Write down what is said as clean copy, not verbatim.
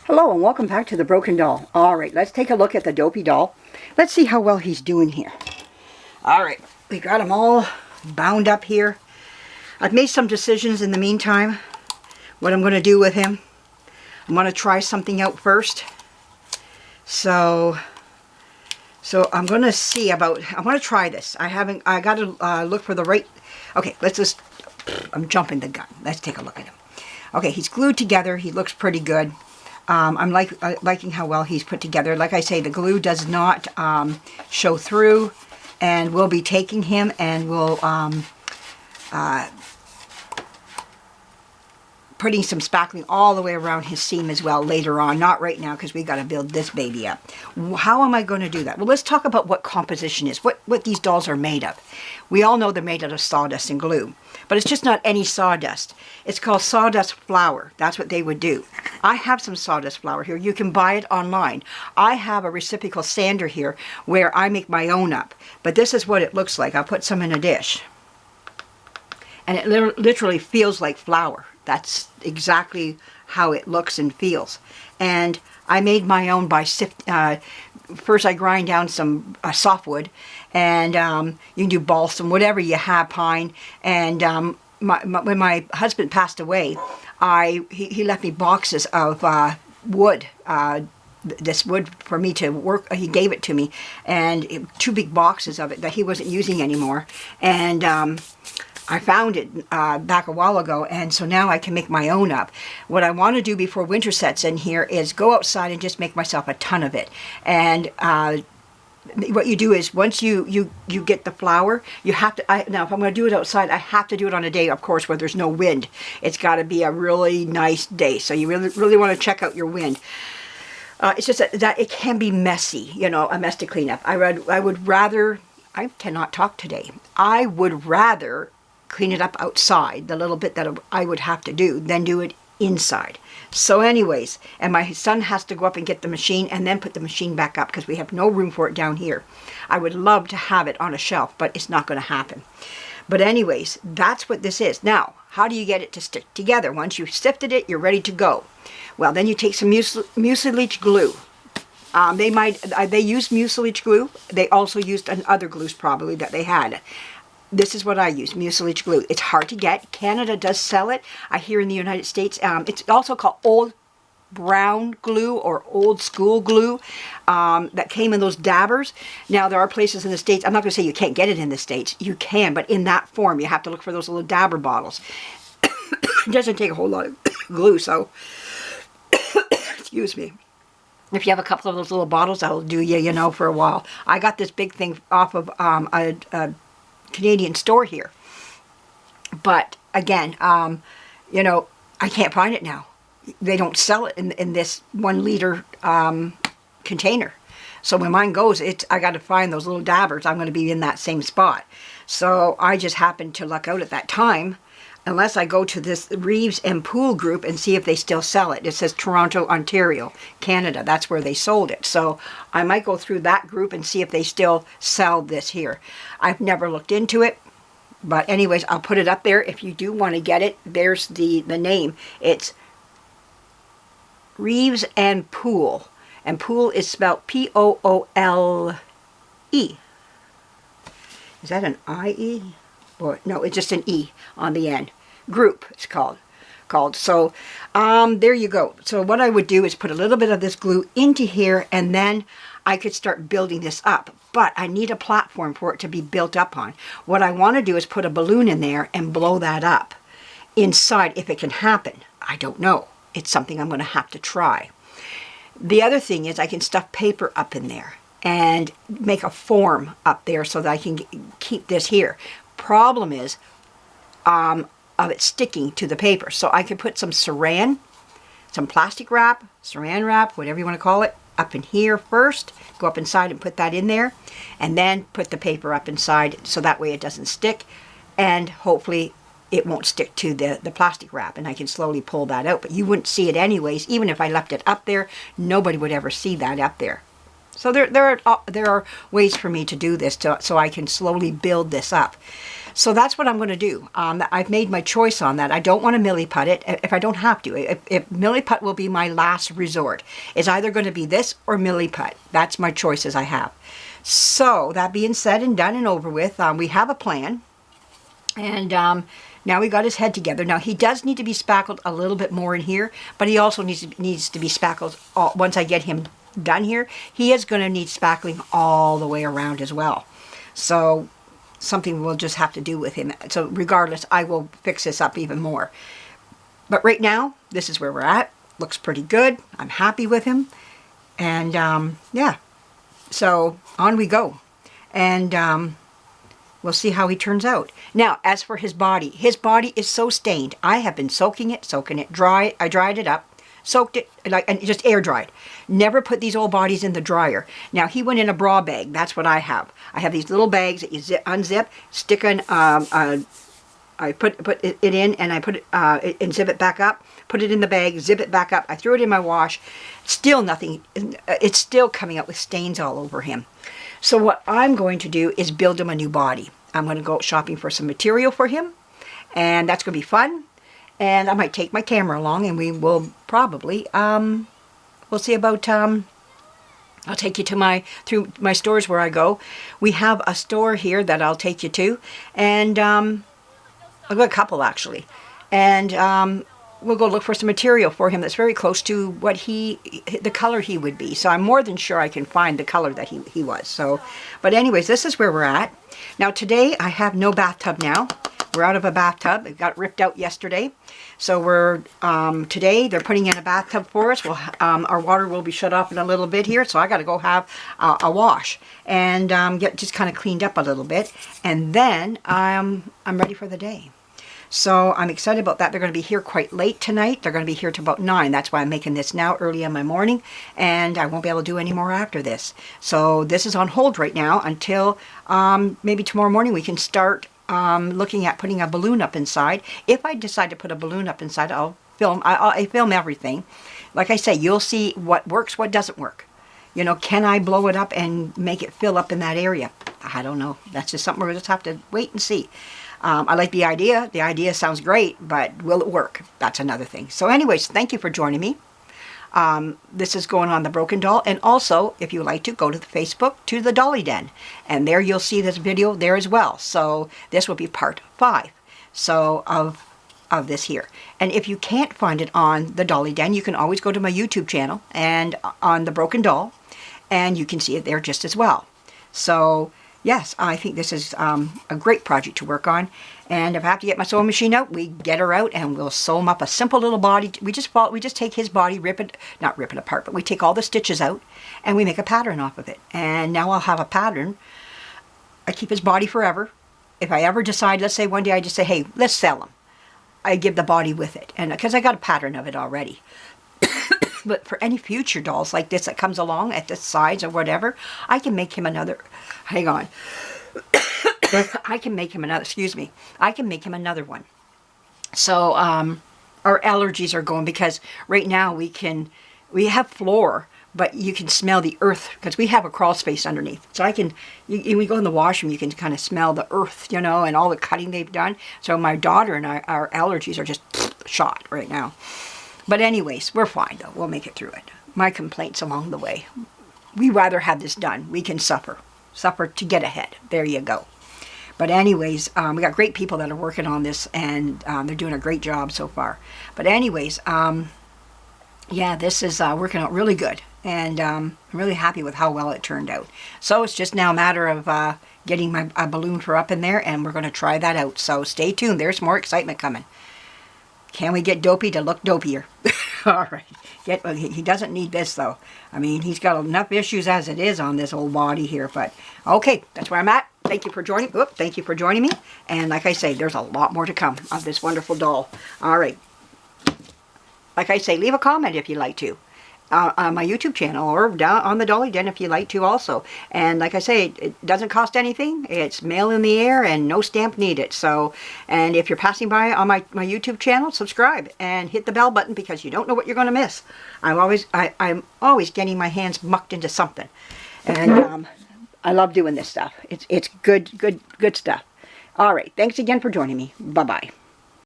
Hello and welcome back to the Broken Doll. Alright, let's take a look at the Dopey doll. Let's see how well he's doing here. Alright, we got him all bound up here. I've made some decisions in the meantime. What I'm going to do with him. I'm going to try something out first. So I'm going to see about, I want to try this. I got to look for the right, okay, I'm jumping the gun. Let's take a look at him. Okay, he's glued together. He looks pretty good. I'm liking how well he's put together. Like I say, the glue does not show through, and we'll be taking him and we'll putting some spackling all the way around his seam as well later on. Not right now because we got to build this baby up. How am I going to do that? Well, let's talk about what composition is, what these dolls are made of. We all know they're made out of sawdust and glue, but it's just not any sawdust. It's called sawdust flour. That's what they would do. I have some sawdust flour here. You can buy it online. I have a reciprocal sander here where I make my own up, but this is what it looks like. I'll put some in a dish. And it literally feels like flour. That's exactly how it looks and feels. And I made my own by first I grind down some softwood, and you can do balsam, whatever you have, pine. And when my husband passed away, he left me boxes of wood, this wood for me to work. He gave it to me, and 2 big boxes of it that he wasn't using anymore. And I found it back a while ago, and so now I can make my own up. What I want to do before winter sets in here is go outside and just make myself a ton of it. And what you do is once you get the flour, you have to, now if I'm going to do it outside, I have to do it on a day, of course, where there's no wind. It's got to be a really nice day, so you really want to check out your wind. It's just that it can be messy, you know, a mess to clean up. I would rather, I cannot talk today, I would rather clean it up outside, the little bit that I would have to do, than do it inside. So anyways, and my son has to go up and get the machine and then put the machine back up because we have no room for it down here. I would love to have it on a shelf, but it's not going to happen. But anyways, that's what this is. Now, how do you get it to stick together? Once you've sifted it, you're ready to go. Well, then you take some mucilage glue. They used mucilage glue. They also used other glues probably that they had. This is what I use, mucilage glue. It's hard to get. Canada does sell it. I hear in the United States, it's also called old brown glue or old school glue that came in those dabbers. Now, there are places in the States, I'm not going to say you can't get it in the States. You can, but in that form, you have to look for those little dabber bottles. It doesn't take a whole lot of glue, so excuse me. If you have a couple of those little bottles, that'll do you, you know, for a while. I got this big thing off of a Canadian store here, but again, you know, I can't find it now. They don't sell it in this 1 liter container. So when mine goes, I got to find those little dabbers. I'm going to be in that same spot. So I just happened to luck out at that time, unless I go to this Reeves and Poole group and see if they still sell it. It says Toronto, Ontario, Canada. That's where they sold it. So I might go through that group and see if they still sell this here. I've never looked into it. But anyways, I'll put it up there. If you do want to get it, there's the name. It's Reeves and Poole. And Poole is spelled P-O-O-L-E. Is that an I-E? Or, no, it's just an E on the end. Group, it's called. So, there you go. So what I would do is put a little bit of this glue into here, and then I could start building this up. But I need a platform for it to be built up on. What I want to do is put a balloon in there and blow that up inside, if it can happen. I don't know. It's something I'm going to have to try. The other thing is I can stuff paper up in there and make a form up there so that I can keep this here. Problem is of it sticking to the paper. So I could put some saran, some plastic wrap, saran wrap, whatever you want to call it, up in here first. Go up inside and put that in there, and then put the paper up inside so that way it doesn't stick, and hopefully it won't stick to the plastic wrap, and I can slowly pull that out. But you wouldn't see it anyways. Even if I left it up there, nobody would ever see that up there. So there are ways for me to do this so I can slowly build this up. So that's what I'm going to do. I've made my choice on that. I don't want to milliput it if I don't have to. If milliput will be my last resort. It's either going to be this or milliput. That's my choices I have. So that being said and done and over with, we have a plan. And now we got his head together. Now he does need to be spackled a little bit more in here, but he also needs to be spackled once I get him done here. He is going to need spackling all the way around as well. So something we'll just have to do with him. So regardless, I will fix this up even more. But right now, this is where we're at. Looks pretty good. I'm happy with him. And yeah, so on we go. And we'll see how he turns out. Now, as for his body is so stained. I have been soaking it dry. I dried it up, soaked it, and just air dried. Never put these old bodies in the dryer. Now, he went in a bra bag. That's what I have. I have these little bags that you unzip, stick in, I put it in, and I put it, and zip it back up, put it in the bag, zip it back up. I threw it in my wash. Still nothing. It's still coming out with stains all over him. So what I'm going to do is build him a new body. I'm going to go shopping for some material for him, and that's going to be fun. And I might take my camera along, and we will probably, we'll see about, I'll take you to through my stores where I go. We have a store here that I'll take you to, and I've got a couple actually. And we'll go look for some material for him that's very close to what the color he would be. So I'm more than sure I can find the color that he was. So, but anyways, this is where we're at. Now today I have no bathtub now. We're out of a bathtub. It got ripped out yesterday. So we're, today they're putting in a bathtub for us. Our water will be shut off in a little bit here. So I got to go have a wash and get just kind of cleaned up a little bit. And then I'm ready for the day. So I'm excited about that. They're going to be here quite late tonight. They're going to be here till about 9. That's why I'm making this now early in my morning. And I won't be able to do any more after this. So this is on hold right now until maybe tomorrow morning we can start looking at putting a balloon up inside. If I decide to put a balloon up inside, I'll film. I film everything. Like I say, you'll see what works, what doesn't work. You know, can I blow it up and make it fill up in that area? I don't know. That's just something we'll just have to wait and see. I like the idea. The idea sounds great, but will it work? That's another thing. So anyways, thank you for joining me. This is going on the Broken Doll. And also, if you like to, go to the Facebook, to the Dolly Den. And there you'll see this video there as well. So this will be part 5 of this here. And if you can't find it on the Dolly Den, you can always go to my YouTube channel and on the Broken Doll. And you can see it there just as well. So yes, I think this is a great project to work on. And if I have to get my sewing machine out, we get her out and we'll sew him up a simple little body. We just take his body, not rip it apart, but we take all the stitches out and we make a pattern off of it. And now I'll have a pattern. I keep his body forever. If I ever decide, let's say one day I just say, hey, let's sell him. I give the body with it. And because I got a pattern of it already. But for any future dolls like this that comes along at this size or whatever, I can make him another, hang on. I can make him another, excuse me. I can make him another one. So our allergies are going because right now we have floor, but you can smell the earth because we have a crawl space underneath. So when we go in the washroom, you can kind of smell the earth, you know, and all the cutting they've done. So my daughter and our allergies are just shot right now. But anyways, we're fine though. We'll make it through it. My complaints along the way. We rather have this done. We can suffer to get ahead. There you go. But anyways, we got great people that are working on this, and they're doing a great job so far. But anyways, yeah, this is working out really good, and I'm really happy with how well it turned out. So it's just now a matter of getting a balloon for up in there, and we're going to try that out. So stay tuned. There's more excitement coming. Can we get Dopey to look dopier? All right. He doesn't need this, though. I mean, he's got enough issues as it is on this old body here. But, okay, that's where I'm at. Thank you for joining. Thank you for joining me. And like I say, there's a lot more to come of this wonderful doll. All right. Like I say, leave a comment if you'd like to. On my YouTube channel or down on the Dolly Den if you like to also. And like I say, it doesn't cost anything. It's mail in the air and no stamp needed. So, and if you're passing by on my YouTube channel, subscribe and hit the bell button because you don't know what you're going to miss. I'm always getting my hands mucked into something. And I love doing this stuff. It's good stuff. All right. Thanks again for joining me. Bye-bye.